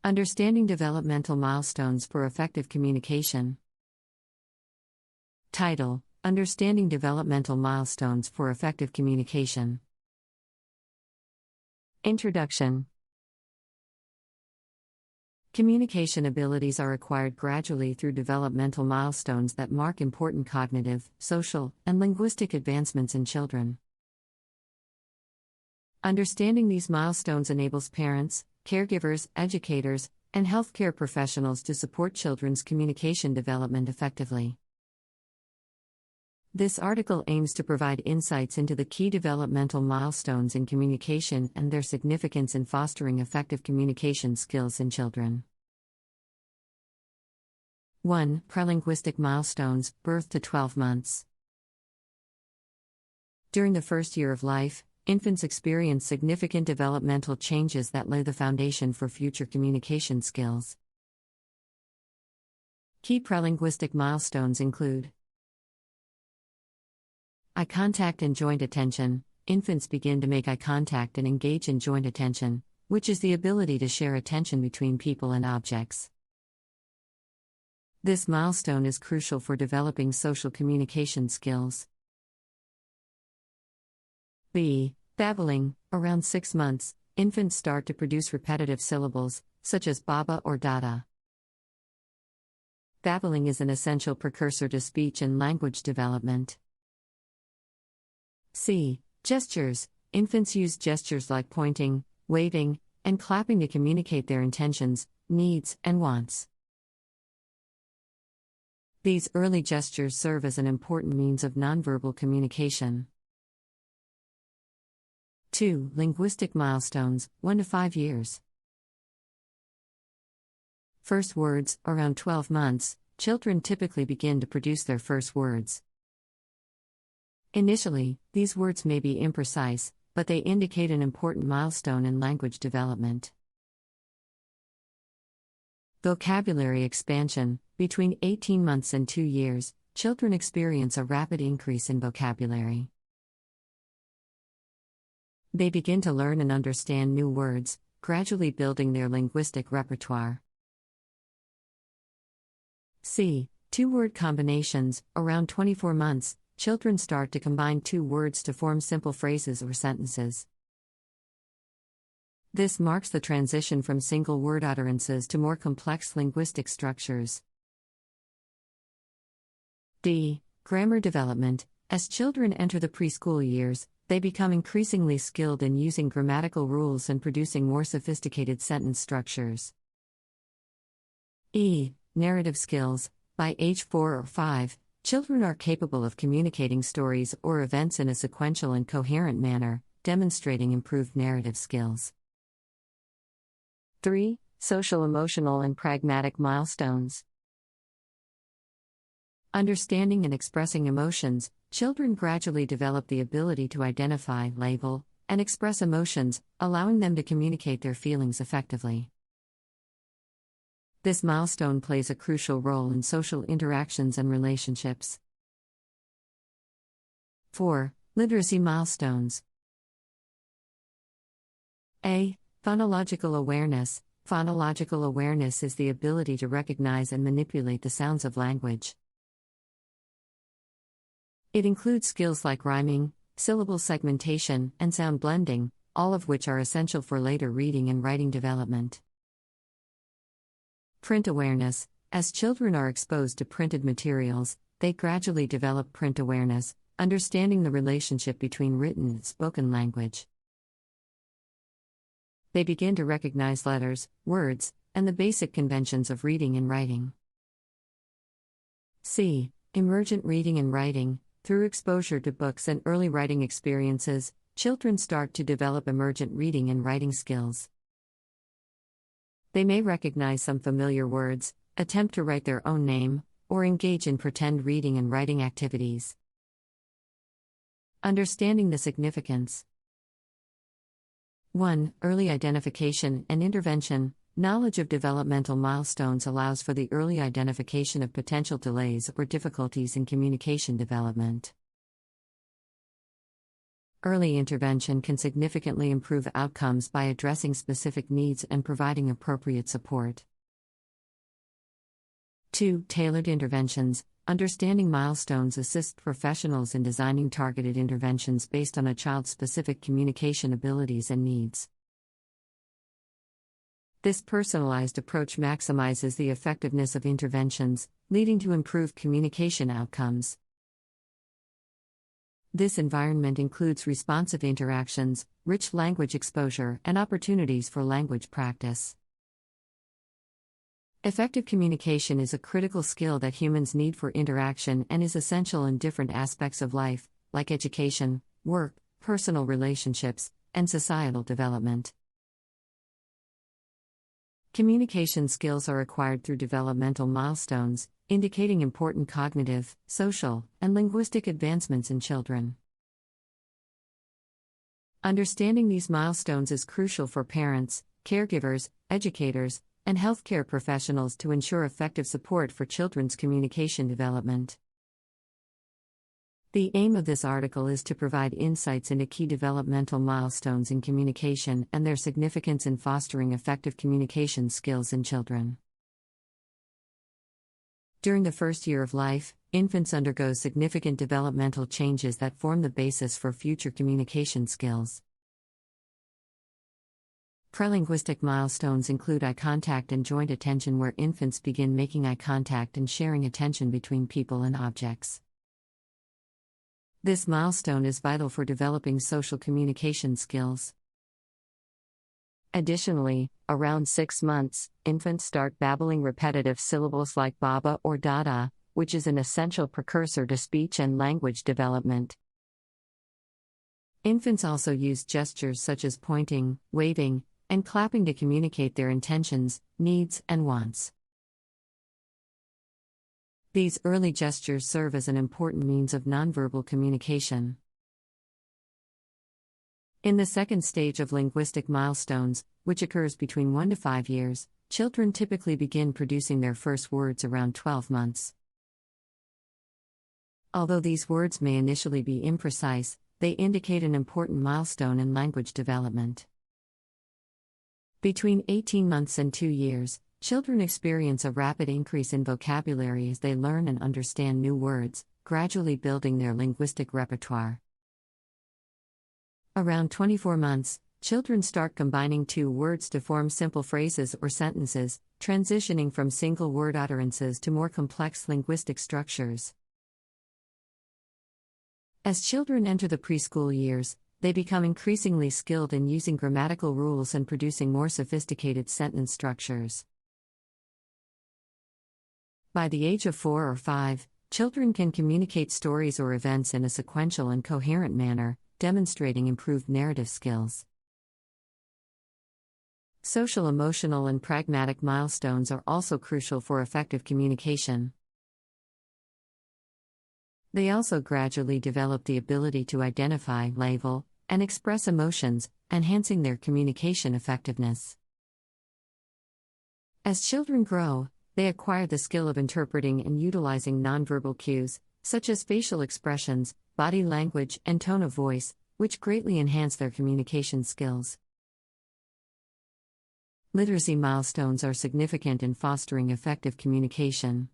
Understanding Developmental Milestones for Effective Communication. Title: Understanding Developmental Milestones for Effective Communication. Introduction. Communication abilities are acquired gradually through developmental milestones that mark important cognitive, social, and linguistic advancements in children. Understanding these milestones enables parents, caregivers, educators, and healthcare professionals to support children's communication development effectively. This article aims to provide insights into the key developmental milestones in communication and their significance in fostering effective communication skills in children. 1. Prelinguistic milestones, birth to 12 months. During the first year of life, infants experience significant developmental changes that lay the foundation for future communication skills. Key prelinguistic milestones include eye contact and joint attention. Infants begin to make eye contact and engage in joint attention, which is the ability to share attention between people and objects. This milestone is crucial for developing social communication skills. B. Babbling. Around 6 months, infants start to produce repetitive syllables, such as baba or dada. Babbling is an essential precursor to speech and language development. C. Gestures. Infants use gestures like pointing, waving, and clapping to communicate their intentions, needs, and wants. These early gestures serve as an important means of nonverbal communication. 2. Linguistic milestones, 1 to 5 years. First words. Around 12 months, children typically begin to produce their first words. Initially, these words may be imprecise, but they indicate an important milestone in language development. Vocabulary expansion. Between 18 months and 2 years, children experience a rapid increase in vocabulary. They begin to learn and understand new words, gradually building their linguistic repertoire. C. 2-word combinations. Around 24 months, children start to combine 2 words to form simple phrases or sentences. This marks the transition from single-word utterances to more complex linguistic structures. D. Grammar development. As children enter the preschool years, they become increasingly skilled in using grammatical rules and producing more sophisticated sentence structures. E. Narrative skills. By age 4 or 5, children are capable of communicating stories or events in a sequential and coherent manner, demonstrating improved narrative skills. 3. Social, emotional, and pragmatic milestones. Understanding and expressing emotions. Children gradually develop the ability to identify, label, and express emotions, allowing them to communicate their feelings effectively. This milestone plays a crucial role in social interactions and relationships. 4. Literacy milestones. A. Phonological awareness. Phonological awareness is the ability to recognize and manipulate the sounds of language. It includes skills like rhyming, syllable segmentation, and sound blending, all of which are essential for later reading and writing development. Print awareness. As children are exposed to printed materials, they gradually develop print awareness, understanding the relationship between written and spoken language. They begin to recognize letters, words, and the basic conventions of reading and writing. C. Emergent reading and writing. Through exposure to books and early writing experiences, children start to develop emergent reading and writing skills. They may recognize some familiar words, attempt to write their own name, or engage in pretend reading and writing activities. Understanding the significance. 1. Early identification and intervention. Knowledge of developmental milestones allows for the early identification of potential delays or difficulties in communication development. Early intervention can significantly improve outcomes by addressing specific needs and providing appropriate support. 2. Tailored interventions. Understanding milestones assists professionals in designing targeted interventions based on a child's specific communication abilities and needs. This personalized approach maximizes the effectiveness of interventions, leading to improved communication outcomes. This environment includes responsive interactions, rich language exposure, and opportunities for language practice. Effective communication is a critical skill that humans need for interaction and is essential in different aspects of life, like education, work, personal relationships, and societal development. Communication skills are acquired through developmental milestones, indicating important cognitive, social, and linguistic advancements in children. Understanding these milestones is crucial for parents, caregivers, educators, and healthcare professionals to ensure effective support for children's communication development. The aim of this article is to provide insights into key developmental milestones in communication and their significance in fostering effective communication skills in children. During the first year of life, infants undergo significant developmental changes that form the basis for future communication skills. Prelinguistic milestones include eye contact and joint attention, where infants begin making eye contact and sharing attention between people and objects. This milestone is vital for developing social communication skills. Additionally, around 6 months, infants start babbling repetitive syllables like baba or dada, which is an essential precursor to speech and language development. Infants also use gestures such as pointing, waving, and clapping to communicate their intentions, needs, and wants. These early gestures serve as an important means of nonverbal communication. In the second stage of linguistic milestones, which occurs between 1 to 5 years, children typically begin producing their first words around 12 months. Although these words may initially be imprecise, they indicate an important milestone in language development. Between 18 months and 2 years, children experience a rapid increase in vocabulary as they learn and understand new words, gradually building their linguistic repertoire. Around 24 months, children start combining 2 words to form simple phrases or sentences, transitioning from single-word utterances to more complex linguistic structures. As children enter the preschool years, they become increasingly skilled in using grammatical rules and producing more sophisticated sentence structures. By the age of 4 or 5, children can communicate stories or events in a sequential and coherent manner, demonstrating improved narrative skills. Social, emotional, and pragmatic milestones are also crucial for effective communication. They also gradually develop the ability to identify, label, and express emotions, enhancing their communication effectiveness. As children grow, they acquire the skill of interpreting and utilizing nonverbal cues, such as facial expressions, body language, and tone of voice, which greatly enhance their communication skills. Literacy milestones are significant in fostering effective communication.